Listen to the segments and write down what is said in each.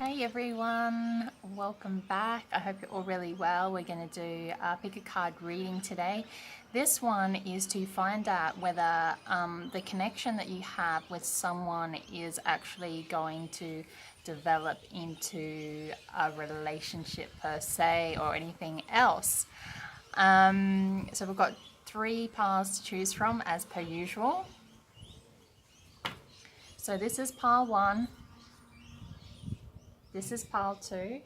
Hey everyone, welcome back. I hope you're all really well. We're going to do a pick a card reading today. This one is to find out whether the connection that you have with someone is actually going to develop into a relationship per se or anything else. So we've got 3 piles to choose from as per usual. So this is pile 1. This is pile 2,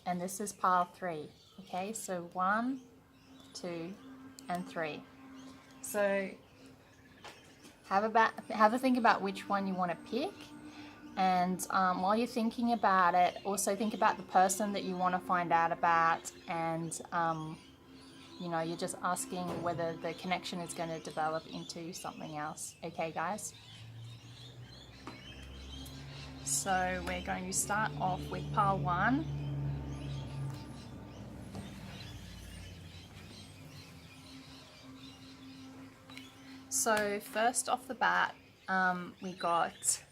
and this is pile 3. Okay, so 1, 2, and 3. So have a think about which one you want to pick, and while you're thinking about it, also think about the person that you want to find out about, and you're just asking whether the connection is going to develop into something else. Okay, guys? So we're going to start off with pile 1. So first off the bat, we got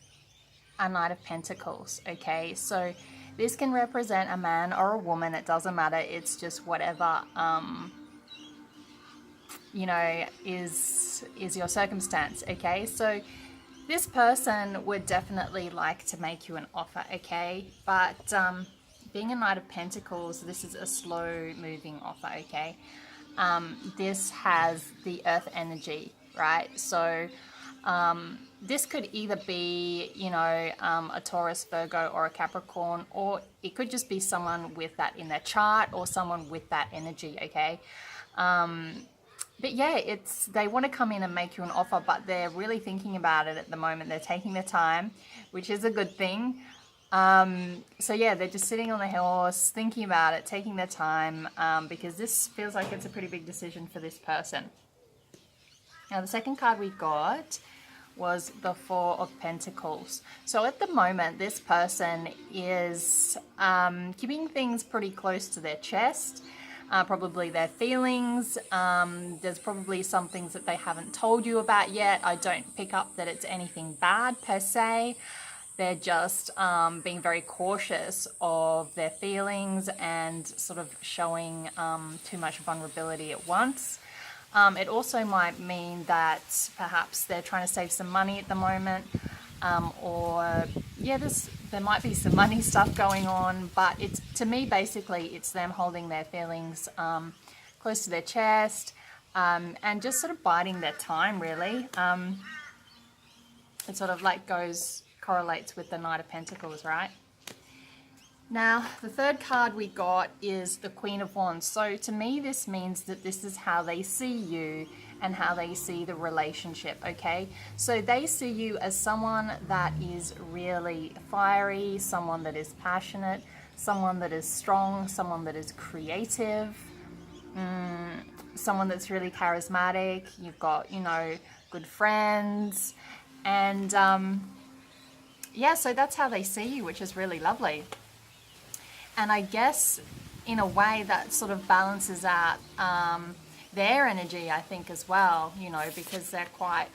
a Knight of Pentacles. Okay, so this can represent a man or a woman. It doesn't matter. It's just whatever is your circumstance. Okay, so this person would definitely like to make you an offer, okay? But being a Knight of Pentacles, this is a slow moving offer, okay? This has the earth energy, right? So this could either be, a Taurus, Virgo, or a Capricorn, or it could just be someone with that in their chart or someone with that energy, okay? But yeah, they want to come in and make you an offer, but they're really thinking about it at the moment. They're taking their time, which is a good thing. So yeah, they're just sitting on the horse, thinking about it, taking their time, because this feels like it's a pretty big decision for this person. Now, the second card we got was the Four of Pentacles. So at the moment, this person is keeping things pretty close to their chest. Probably their feelings. There's probably some things that they haven't told you about yet. I don't pick up that it's anything bad per se. They're just being very cautious of their feelings and sort of showing too much vulnerability at once. It also might mean that perhaps they're trying to save some money at the moment, there might be some money stuff going on, but to me, basically, it's them holding their feelings close to their chest and just sort of biding their time, really. It sort of correlates with the Knight of Pentacles, right? Now, the third card we got is the Queen of Wands. So to me, this means that this is how they see you and how they see the relationship, okay? So they see you as someone that is really fiery, someone that is passionate, someone that is strong, someone that is creative, someone that's really charismatic. You've got, good friends. And so that's how they see you, which is really lovely. And I guess in a way that sort of balances out their energy, I think, as well, because they're quite,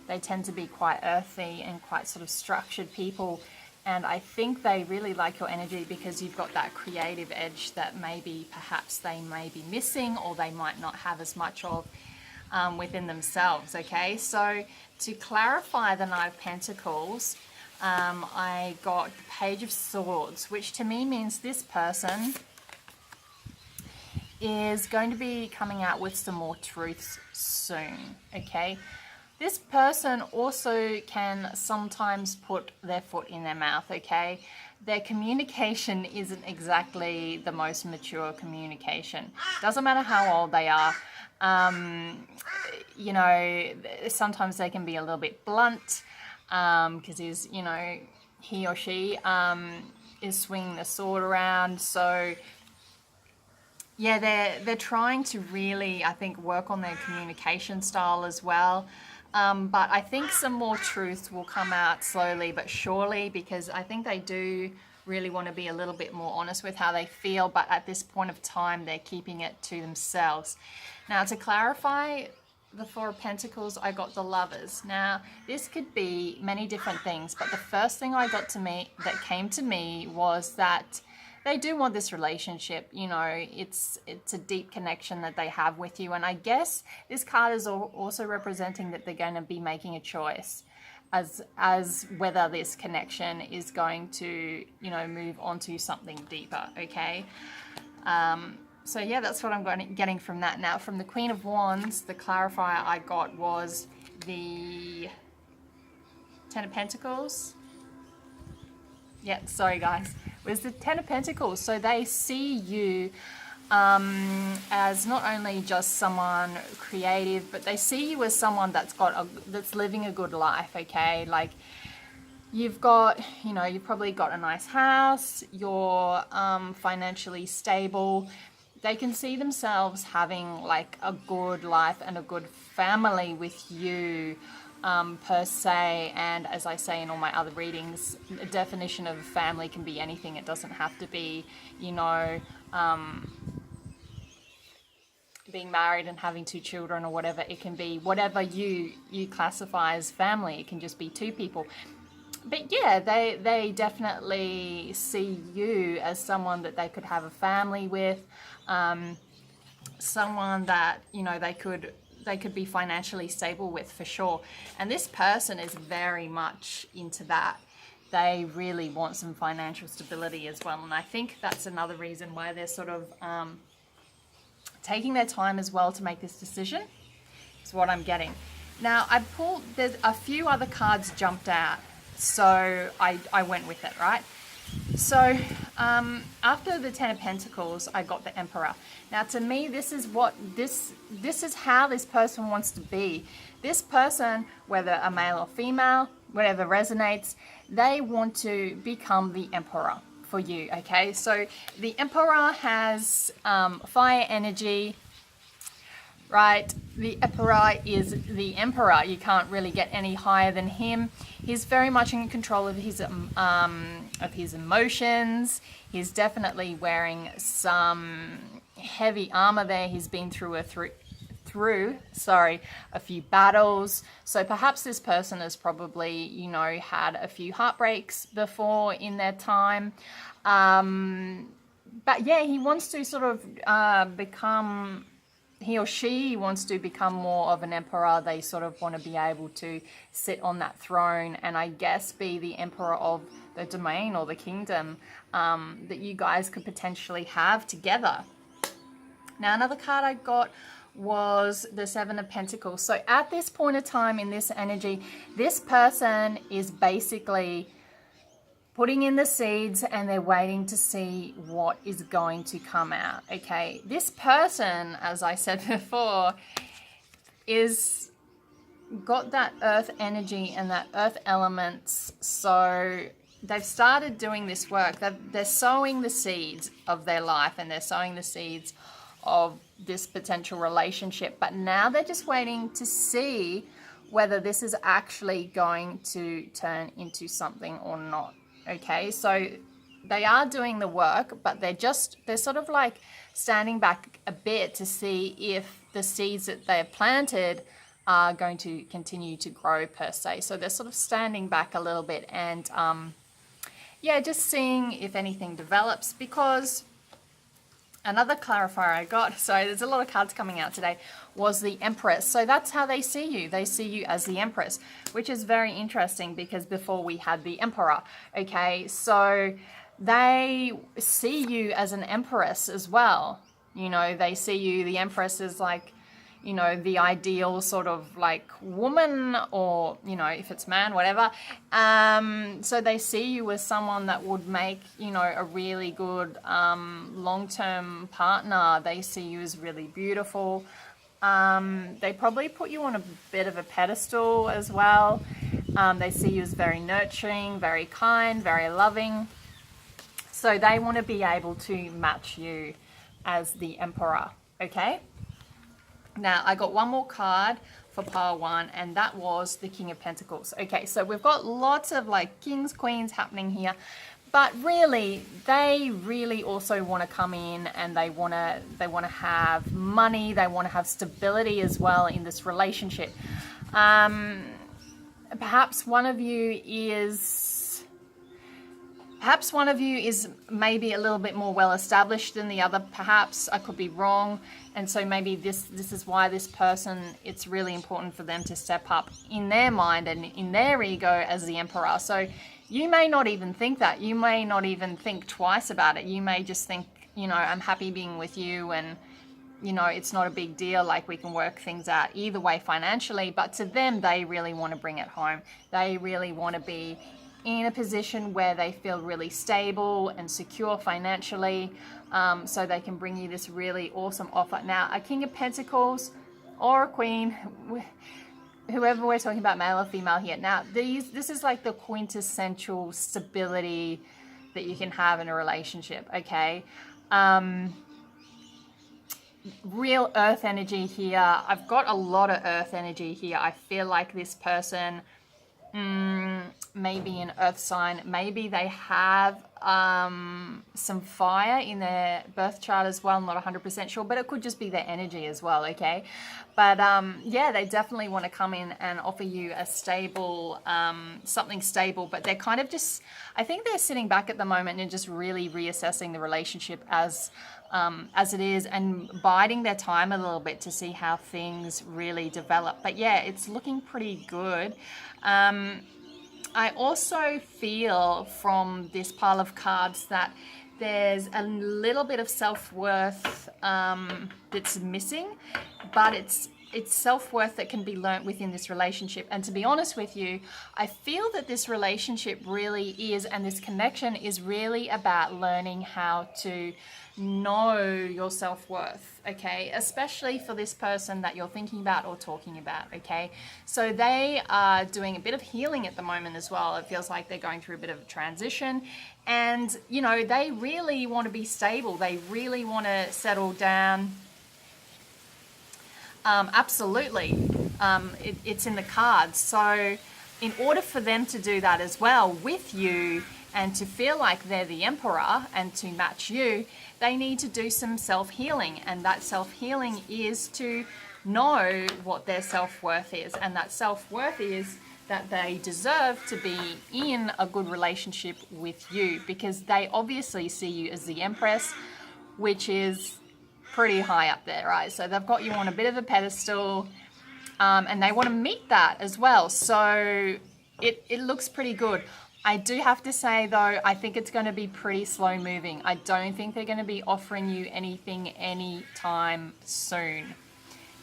they tend to be quite earthy and quite sort of structured people. And I think they really like your energy because you've got that creative edge that perhaps they may be missing, or they might not have as much of within themselves, okay? So to clarify the Knight of Pentacles, I got the Page of Swords, which to me means this person is going to be coming out with some more truths soon, okay? This person also can sometimes put their foot in their mouth, okay? Their communication isn't exactly the most mature communication. Doesn't matter how old they are. Sometimes they can be a little bit blunt, because he or she is swinging the sword around. So yeah, they're trying to really, I think, work on their communication style as well. But I think some more truths will come out slowly but surely, because I think they do really want to be a little bit more honest with how they feel, but at this point of time, they're keeping it to themselves. Now, to clarify the Four of Pentacles, I got the Lovers. Now, this could be many different things, but the first thing that came to me was that they do want this relationship. You know, it's a deep connection that they have with you. And I guess this card is also representing that they're going to be making a choice as whether this connection is going to, you know, move on to something deeper, okay? So yeah, that's what I'm getting from that. Now, from the Queen of Wands, the clarifier I got was the Ten of Pentacles. Yeah, sorry guys. It was the Ten of Pentacles. So they see you as not only just someone creative, but they see you as someone that's living a good life, okay? Like, you've got, you know, you've probably got a nice house, you're financially stable. They can see themselves having like a good life and a good family with you, per se. And as I say in all my other readings, the definition of family can be anything. It doesn't have to be, you know, being married and having 2 children or whatever. It can be whatever you classify as family. It can just be 2 people. But yeah, they definitely see you as someone that they could have a family with, someone that, you know, they could be financially stable with, for sure. And this person is very much into that. They really want some financial stability as well. And I think that's another reason why they're sort of taking their time as well to make this decision, is what I'm getting. Now, there's a few other cards jumped out, so I went with it, right? So after the Ten of Pentacles, I got the Emperor. Now, to me, this is how this person wants to be. This person, whether a male or female, whatever resonates, they want to become the Emperor for you, okay? So the Emperor has fire energy, right? The Emperor is the Emperor. You can't really get any higher than him. He's very much in control of his emotions. He's definitely wearing some heavy armor there. He's been through a few battles. So perhaps this person has probably, you know, had a few heartbreaks before in their time. But yeah, he wants to sort of he or she wants to become more of an emperor. They sort of want to be able to sit on that throne and, I guess, be the emperor of the domain or the kingdom that you guys could potentially have together. Now, another card I got was the Seven of Pentacles. So at this point of time in this energy, this person is basically putting in the seeds and they're waiting to see what is going to come out, okay? This person, as I said before, is got that earth energy and that earth elements. So they've started doing this work. They're sowing the seeds of their life and they're sowing the seeds of this potential relationship. But now they're just waiting to see whether this is actually going to turn into something or not. Okay, so they are doing the work, but they're sort of like standing back a bit to see if the seeds that they've planted are going to continue to grow, per se. So they're sort of standing back a little bit and yeah, just seeing if anything develops. Because another clarifier I got, so there's a lot of cards coming out today, was the Empress. So that's how they see you. They see you as the Empress, which is very interesting because before we had the Emperor. Okay, so they see you as an Empress as well. You know, they see you, the Empress, is like, you know, the ideal sort of like woman, or, you know, if it's man, whatever. So they see you as someone that would make, you know, a really good long-term partner. They see you as really beautiful. They probably put you on a bit of a pedestal as well. They see you as very nurturing, very kind, very loving. So they want to be able to match you as the Emperor, okay? Now, I got one more card for pile 1, and that was the King of Pentacles. Okay, so we've got lots of like kings, queens happening here. But really, they really also want to come in, and they want to have money. They want to have stability as well in this relationship. Perhaps one of you is maybe a little bit more well established than the other. Perhaps I could be wrong, and so maybe this is why this person, it's really important for them to step up in their mind and in their ego as the Emperor. So you may not even think that. You may not even think twice about it. You may just think, I'm happy being with you, and it's not a big deal, like we can work things out either way financially. But to them, they really want to bring it home. They really want to be in a position where they feel really stable and secure financially, so they can bring you this really awesome offer. Now, a King of Pentacles or a Queen, whoever we're talking about, male or female here. Now, this is like the quintessential stability that you can have in a relationship, okay? Real earth energy here. I've got a lot of earth energy here. I feel like this person, maybe an earth sign, maybe they have some fire in their birth chart as well. I'm not 100% sure, but it could just be their energy as well, okay? But yeah, they definitely want to come in and offer you a stable, something stable, but they're kind of just, I think they're sitting back at the moment and just really reassessing the relationship as it is, and biding their time a little bit to see how things really develop. But yeah, it's looking pretty good. I also feel from this pile of cards that there's a little bit of self-worth that's missing, but it's self-worth that can be learnt within this relationship. And to be honest with you, I feel that this relationship really is, and this connection is really about learning how to know your self-worth, okay? Especially for this person that you're thinking about or talking about, okay? So they are doing a bit of healing at the moment as well. It feels like they're going through a bit of a transition, and they really want to be stable. They really want to settle down. Absolutely. It's in the cards. So in order for them to do that as well with you, and to feel like they're the Emperor and to match you, they need to do some self-healing. And that self-healing is to know what their self-worth is. And that self-worth is that they deserve to be in a good relationship with you, because they obviously see you as the Empress, which is pretty high up there, right? So they've got you on a bit of a pedestal, and they want to meet that as well. So it looks pretty good. I do have to say though, I think it's going to be pretty slow moving. I don't think they're going to be offering you anything anytime soon,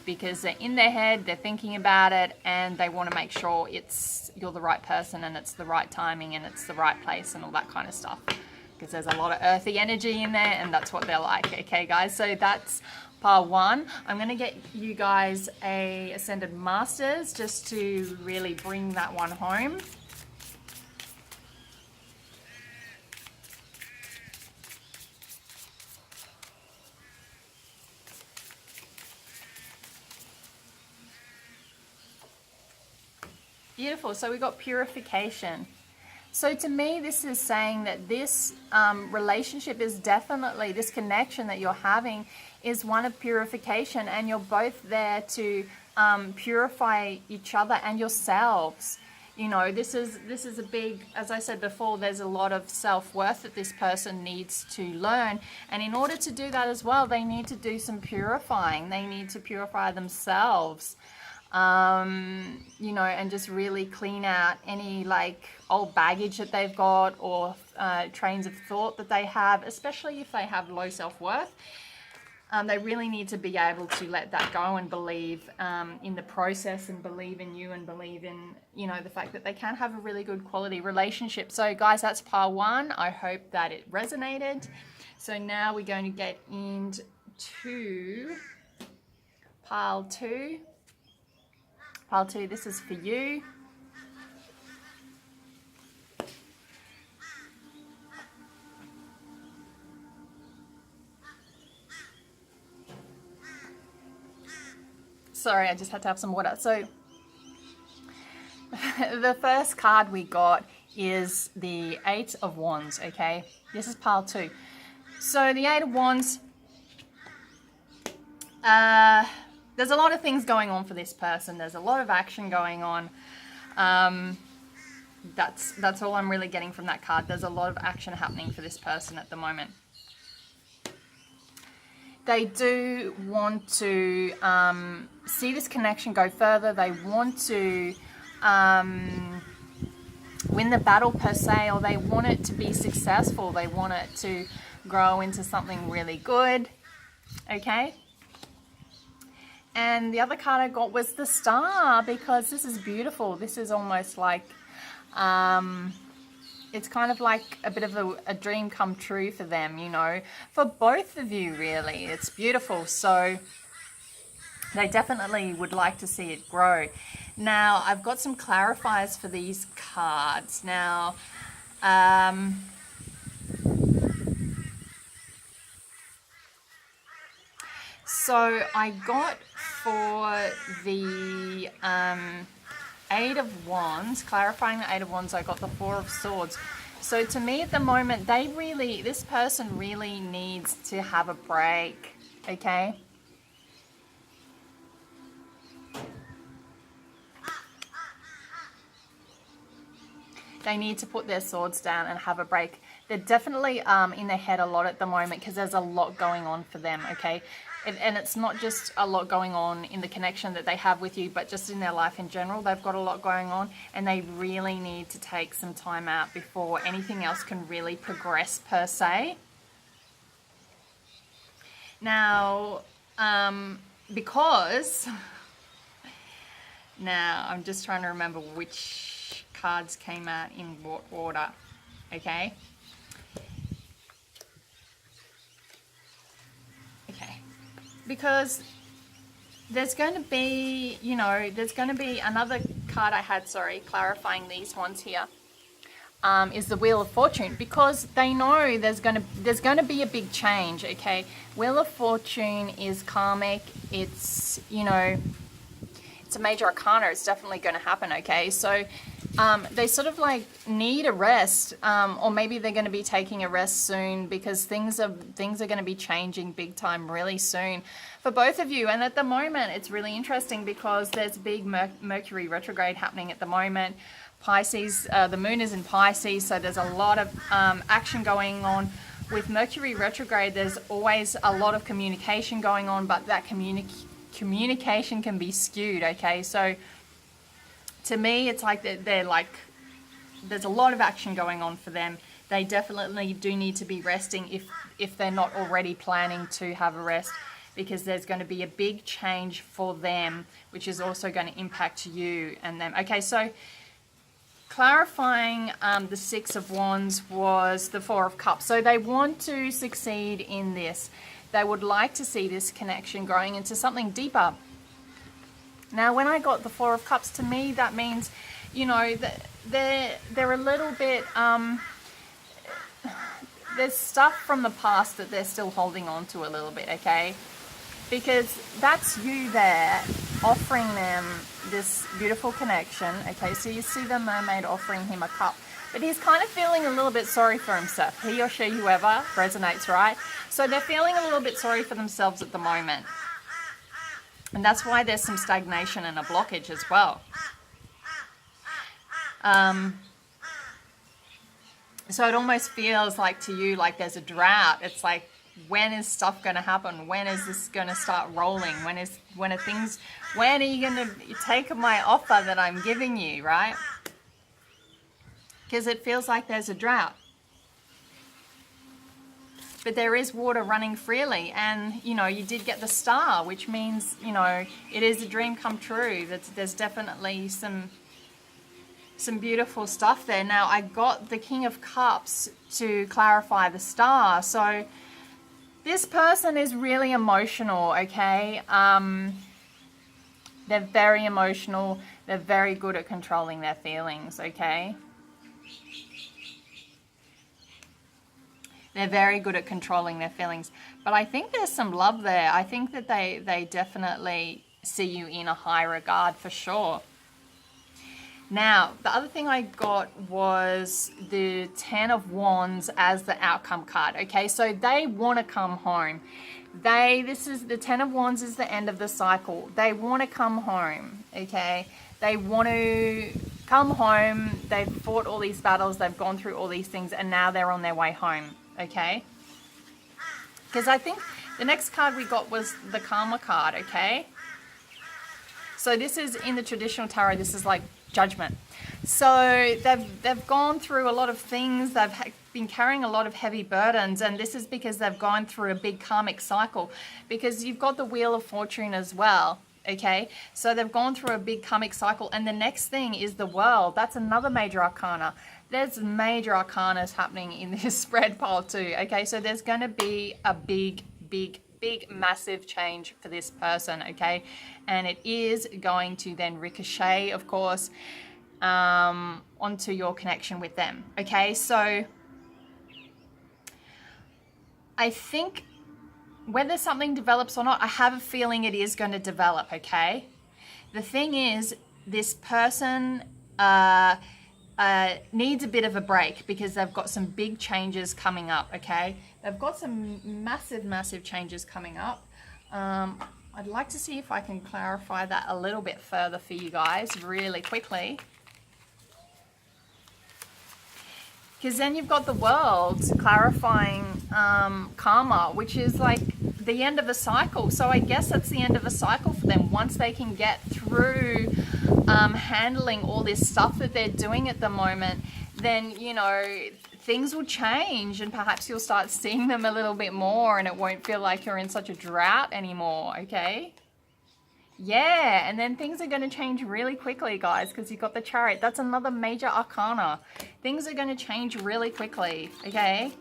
because they're in their head, they're thinking about it, and they want to make sure you're the right person, and it's the right timing, and it's the right place, and all that kind of stuff. Because there's a lot of earthy energy in there, and that's what they're like. Okay, guys, so that's part one. I'm going to get you guys a Ascended Masters just to really bring that one home. Beautiful. So we got purification. So to me, this is saying that this relationship is definitely, this connection that you're having is one of purification, and you're both there to purify each other and yourselves. This is a big, as I said before, there's a lot of self-worth that this person needs to learn. And in order to do that as well, they need to do some purifying. They need to purify themselves. And just really clean out any old baggage that they've got, or trains of thought that they have, especially if they have low self-worth. They really need to be able to let that go and believe in the process, and believe in you, and believe in, the fact that they can have a really good quality relationship. So guys, that's part one. I hope that it resonated. So now we're going to get into pile two. Pile two, this is for you. Sorry, I just had to have some water. So the first card we got is the Eight of Wands, okay? This is pile 2. So the Eight of Wands, there's a lot of things going on for this person. There's a lot of action going on. That's all I'm really getting from that card. There's a lot of action happening for this person at the moment. They do want to see this connection go further. They want to win the battle per se, or they want it to be successful. They want it to grow into something really good, okay? And the other card I got was the Star, because this is beautiful. This is almost like, it's kind of like a bit of a dream come true for them, you know, for both of you, really. It's beautiful. So they definitely would like to see it grow. Now, I've got some clarifiers for these cards. Now, so I got for the Eight of Wands, clarifying the Eight of Wands, I got the Four of Swords. So to me at the moment, this person really needs to have a break, okay? They need to put their swords down and have a break. They're definitely in their head a lot at the moment because there's a lot going on for them, okay? And it's not just a lot going on in the connection that they have with you, but just in their life in general. They've got a lot going on, and they really need to take some time out before anything else can really progress per se. Now, because... Now, I'm just trying to remember which cards came out in what order, okay? Because there's going to be, you know, there's going to be another card I had, sorry, clarifying these ones here, is the Wheel of Fortune, because they know there's going to be a big change, okay? Wheel of Fortune is karmic. It's, you know, it's a major arcana. It's definitely going to happen, okay? So they sort of like need a rest, or maybe they're going to be taking a rest soon, because things are going to be changing big time really soon for both of you. And at the moment, it's really interesting because there's a big Mercury retrograde happening at the moment. Pisces, the moon is in Pisces, so there's a lot of action going on. With Mercury retrograde, there's always a lot of communication going on, but that communication can be skewed, okay? So to me, it's like they're like, there's a lot of action going on for them. They definitely do need to be resting if they're not already planning to have a rest, because there's going to be a big change for them, which is also going to impact you and them. Okay, so clarifying the Six of Wands was the Four of Cups. So they want to succeed in this. They would like to see this connection growing into something deeper. Now, when I got the Four of Cups, to me, that means, you know, that they're a little bit, there's stuff from the past that they're still holding on to a little bit, okay? Because that's you there offering them this beautiful connection, okay? So you see the mermaid offering him a cup, but he's kind of feeling a little bit sorry for himself. He or she, whoever, resonates, right? So they're feeling a little bit sorry for themselves at the moment. And that's why there's some stagnation and a blockage as well. So it almost feels like to you like there's a drought. It's like, when is stuff going to happen? When is this going to start rolling? When are you going to take my offer that I'm giving you, right? Because it feels like there's a drought. But there is water running freely, and, you know, you did get the Star, which means, you know, it is a dream come true. There's definitely some beautiful stuff there. Now, I got the King of Cups to clarify the Star. So this person is really emotional, okay? They're very emotional. They're very good at controlling their feelings, okay? They're very good at controlling their feelings. But I think there's some love there. I think that they definitely see you in a high regard for sure. Now, the other thing I got was the 10 of Wands as the outcome card. Okay, so they want to come home. This is the 10 of Wands is the end of the cycle. They want to come home. Okay, they want to come home. They've fought all these battles. They've gone through all these things, and now they're on their way home. Okay, because I think the next card we got was the Karma card. Okay, so this is in the traditional tarot. This is like judgment. So they've gone through a lot of things. They've been carrying a lot of heavy burdens, and this is because they've gone through a big karmic cycle, because you've got the Wheel of Fortune as well. Okay, so they've gone through a big karmic cycle, and the next thing is the World. That's another major arcana. There's major arcanas happening in this spread pile too. Okay, so there's going to be a big massive change for this person. Okay, and it is going to then ricochet, of course, onto your connection with them. Okay, so I think whether something develops or not, I have a feeling it is going to develop. Okay, the thing is, this person needs a bit of a break because they've got some big changes coming up. Okay, they've got some massive changes coming up. I'd like to see if I can clarify that a little bit further for you guys really quickly, because then you've got the World clarifying karma, which is like the end of a cycle. So I guess that's the end of a cycle for them. Once they can get through handling all this stuff that they're doing at the moment, then, you know, things will change, and perhaps you'll start seeing them a little bit more, and it won't feel like you're in such a drought anymore. Okay, yeah, and then things are going to change really quickly, guys, because you've got the Chariot. That's another major arcana. Things are going to change really quickly. Okay,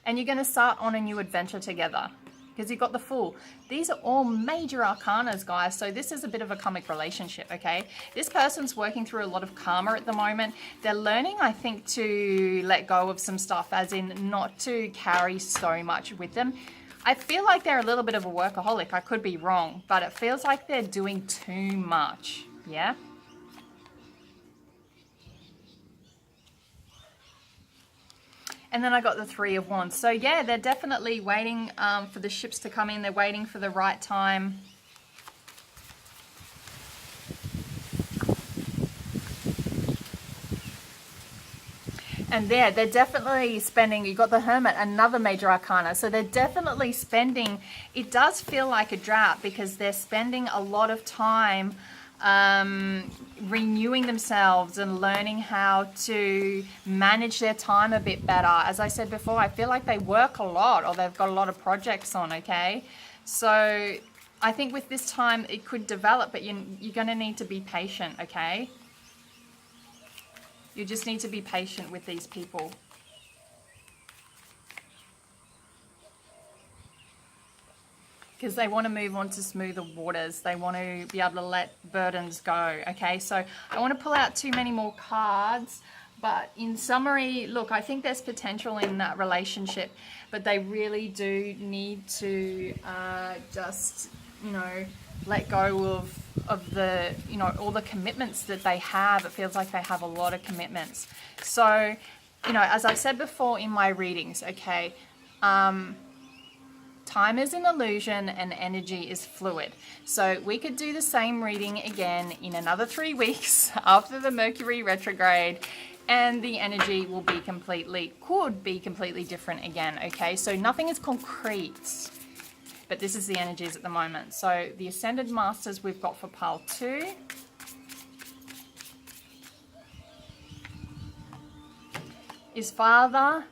and you're going to start on a new adventure together, because you've got the Fool. These are all major arcanas, guys. So this is a bit of a karmic relationship, okay? This person's working through a lot of karma at the moment. They're learning, I think, to let go of some stuff, as in not to carry so much with them. I feel like they're a little bit of a workaholic. I could be wrong, but it feels like they're doing too much, yeah? And then I got the Three of Wands. So yeah, they're definitely waiting for the ships to come in. They're waiting for the right time. And they're definitely spending, you've got the Hermit, another major arcana. So they're definitely spending, it does feel like a drought, because they're spending a lot of time renewing themselves and learning how to manage their time a bit better. As I said before, I feel like they work a lot, or they've got a lot of projects on. Okay, so I think with this time it could develop, but you're going to need to be patient. Okay, you just need to be patient with these people. Because they want to move on to smoother waters. They want to be able to let burdens go. Okay, so I don't want to pull out too many more cards, but in summary, look, I think there's potential in that relationship, but they really do need to just, you know, let go of the, you know, all the commitments that they have. It feels like they have a lot of commitments. So, you know, as I've said before in my readings, okay, time is an illusion and energy is fluid. So we could do the same reading again in another 3 weeks after the Mercury retrograde, and the energy will be could be completely different again. Okay, so nothing is concrete, but this is the energies at the moment. So the Ascended Masters we've got for pile 2. Is Father,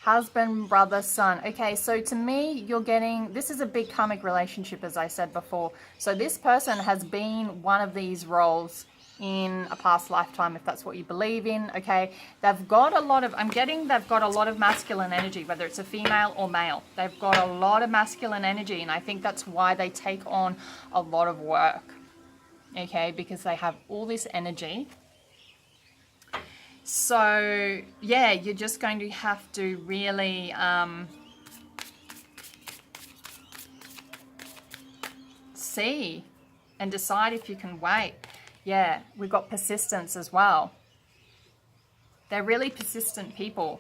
husband, brother, son. Okay, so to me, you're getting, this is a big karmic relationship, as I said before. So this person has been one of these roles in a past lifetime, if that's what you believe in. Okay, they've got a lot of, I'm getting they've got a lot of masculine energy, whether it's a female or male. They've got a lot of masculine energy, and I think that's why they take on a lot of work. Okay, because they have all this energy. So yeah, you're just going to have to really see and decide if you can wait. Yeah, we've got persistence as well. They're really persistent people.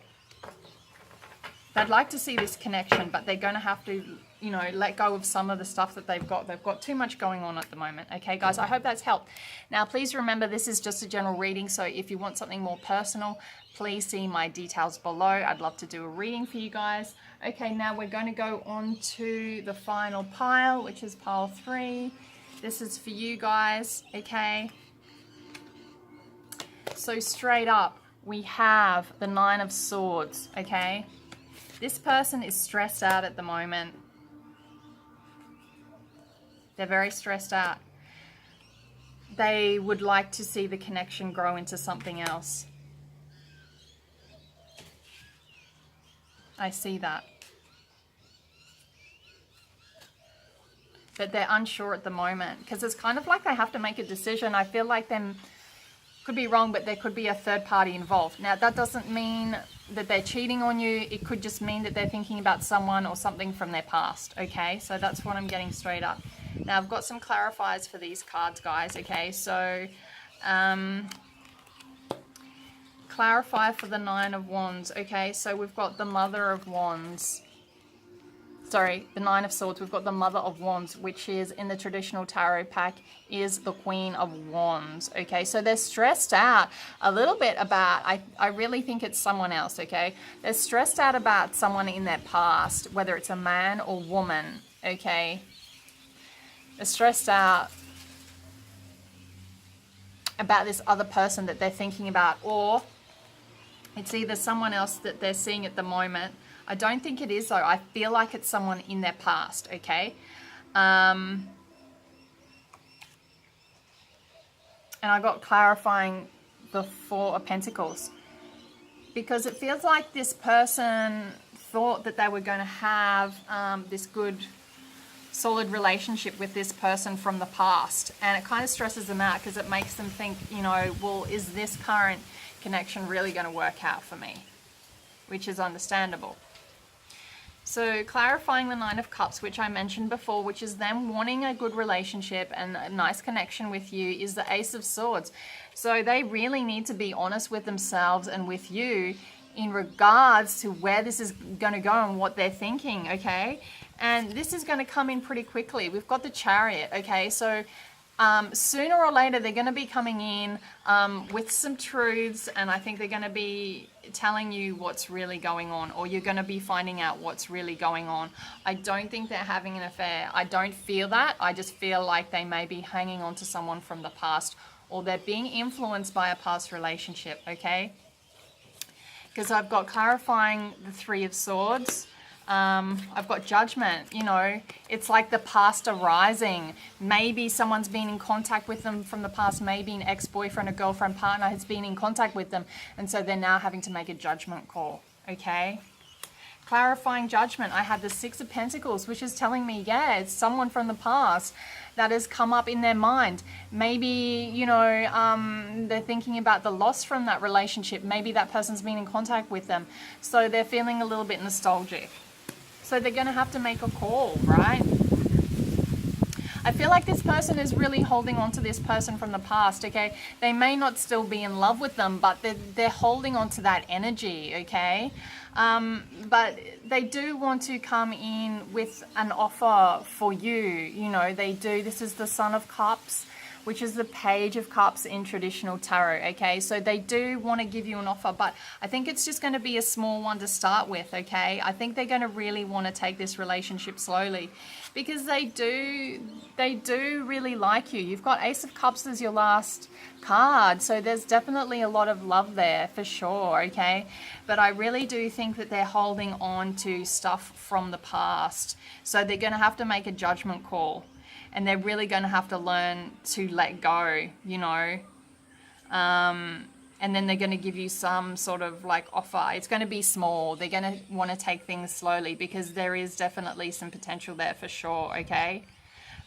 They'd like to see this connection, but they're going to have to, you know, let go of some of the stuff that they've got. They've got too much going on at the moment. Okay, guys, I hope that's helped. Now, please remember, this is just a general reading. So if you want something more personal, please see my details below. I'd love to do a reading for you guys. Okay, now we're going to go on to the final pile, which is pile 3. This is for you guys, okay? So straight up, we have the 9 of Swords, okay? This person is stressed out at the moment. They're very stressed out. They would like to see the connection grow into something else. I see that. But they're unsure at the moment because it's kind of like they have to make a decision. I feel like them, could be wrong, but there could be a third party involved. Now, that doesn't mean that they're cheating on you. It could just mean that they're thinking about someone or something from their past, okay? So that's what I'm getting straight up. Now, I've got some clarifiers for these cards, guys, okay? So, clarify for the 9 of Wands, okay? So we've got the Mother of Wands. Sorry, the 9 of Swords. We've got the Mother of Wands, which is in the traditional tarot pack is the Queen of Wands, okay? So they're stressed out a little bit about, I really think it's someone else, okay? They're stressed out about someone in their past, whether it's a man or woman, okay? They're stressed out about this other person that they're thinking about, or it's either someone else that they're seeing at the moment. I don't think it is though. I feel like it's someone in their past, okay? And I got clarifying the 4 of Pentacles. Because it feels like this person thought that they were going to have this good, solid relationship with this person from the past. And it kind of stresses them out because it makes them think, you know, well, is this current connection really going to work out for me? Which is understandable. So clarifying the 9 of Cups, which I mentioned before, which is them wanting a good relationship and a nice connection with you, is the Ace of Swords. So they really need to be honest with themselves and with you in regards to where this is going to go and what they're thinking, okay? And this is going to come in pretty quickly. We've got the Chariot, okay? So sooner or later, they're going to be coming in with some truths, and I think they're going to be telling you what's really going on, or you're going to be finding out what's really going on. I don't think they're having an affair. I don't feel that. I just feel like they may be hanging on to someone from the past, or they're being influenced by a past relationship, okay? Because I've got clarifying the 3 of Swords. I've got Judgment, you know, it's like the past arising. Maybe someone's been in contact with them from the past, maybe an ex-boyfriend or girlfriend partner has been in contact with them, and so they're now having to make a judgment call, okay? Clarifying Judgment, I had the 6 of Pentacles, which is telling me, yeah, it's someone from the past that has come up in their mind. Maybe, you know, they're thinking about the loss from that relationship. Maybe that person's been in contact with them, so they're feeling a little bit nostalgic. So they're going to have to make a call, right? I feel like this person is really holding on to this person from the past, okay? They may not still be in love with them, but they're holding on to that energy, okay? But they do want to come in with an offer for you, you know, they do. This is the Son of Cups, which is the Page of Cups in traditional tarot, okay? So they do want to give you an offer, but I think it's just going to be a small one to start with, okay? I think they're going to really want to take this relationship slowly because they do really like you. You've got Ace of Cups as your last card, so there's definitely a lot of love there for sure, okay? But I really do think that they're holding on to stuff from the past, so they're going to have to make a judgment call. And they're really going to have to learn to let go, you know. And then they're going to give you some sort of like offer. It's going to be small. They're going to want to take things slowly because there is definitely some potential there for sure, okay?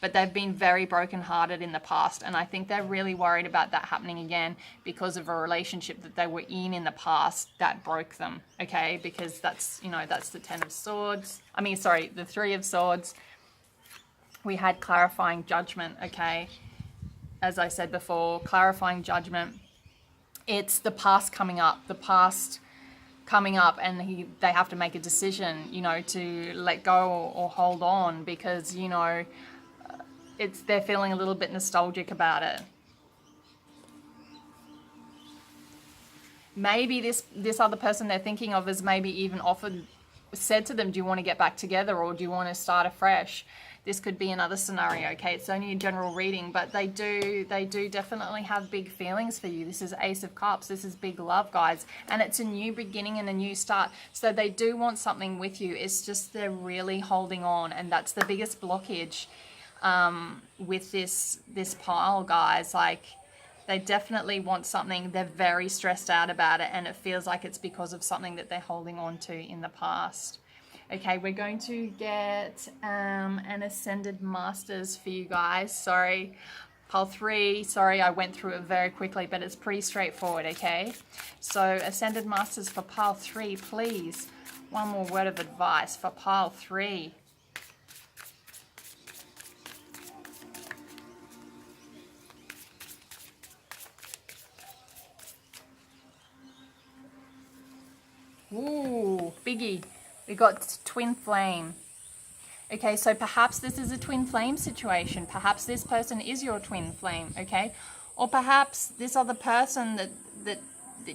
But they've been very brokenhearted in the past. And I think they're really worried about that happening again because of a relationship that they were in the past that broke them, okay? Because that's, you know, that's the 10 of Swords. I mean, sorry, the 3 of Swords. we had clarifying judgment, okay? As I said before, clarifying judgment. It's the past coming up, and they have to make a decision, you know, to let go or hold on, because, you know, they're feeling a little bit nostalgic about it. Maybe this other person they're thinking of has maybe even said to them, do you want to get back together, or do you want to start afresh? This could be another scenario, okay? It's only a general reading, but they do definitely have big feelings for you. This is Ace of Cups. This is big love, guys. And it's a new beginning and a new start. So they do want something with you. It's just they're really holding on, and that's the biggest blockage with this pile, guys. Like, they definitely want something. They're very stressed out about it, and it feels like it's because of something that they're holding on to in the past. Okay, we're going to get an Ascended Masters for you guys. Sorry, pile 3. Sorry, I went through it very quickly, but it's pretty straightforward, okay? So Ascended Masters for pile 3, please. One more word of advice for pile 3. Ooh, biggie. We got twin flame. Okay, so perhaps this is a twin flame situation. Perhaps this person is your twin flame, okay? Or perhaps this other person that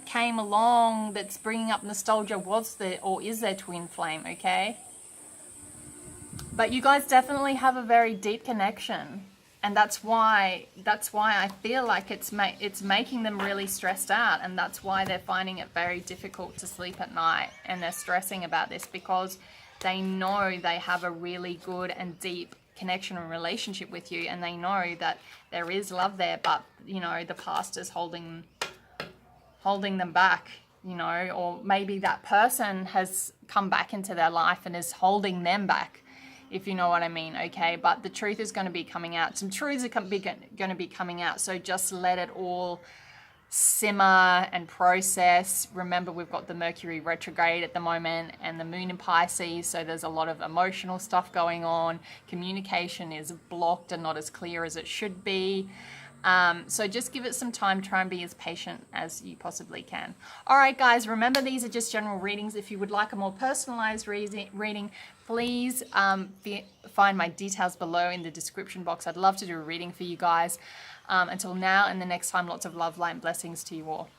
came along that's bringing up nostalgia is their twin flame, okay? But you guys definitely have a very deep connection. And that's why I feel like it's making them really stressed out, and that's why they're finding it very difficult to sleep at night, and they're stressing about this because they know they have a really good and deep connection and relationship with you, and they know that there is love there, but, you know, the past is holding them back, you know, or maybe that person has come back into their life and is holding them back, if you know what I mean, okay? But the truth is going to be coming out. Some truths are going to be coming out, so just let it all simmer and process. Remember, we've got the Mercury retrograde at the moment and the Moon in Pisces, so there's a lot of emotional stuff going on. Communication is blocked and not as clear as it should be. So just give it some time. Try and be as patient as you possibly can. All right, guys, remember these are just general readings. If you would like a more personalized reading, please find my details below in the description box. I'd love to do a reading for you guys. Until now and the next time, lots of love, light, and blessings to you all.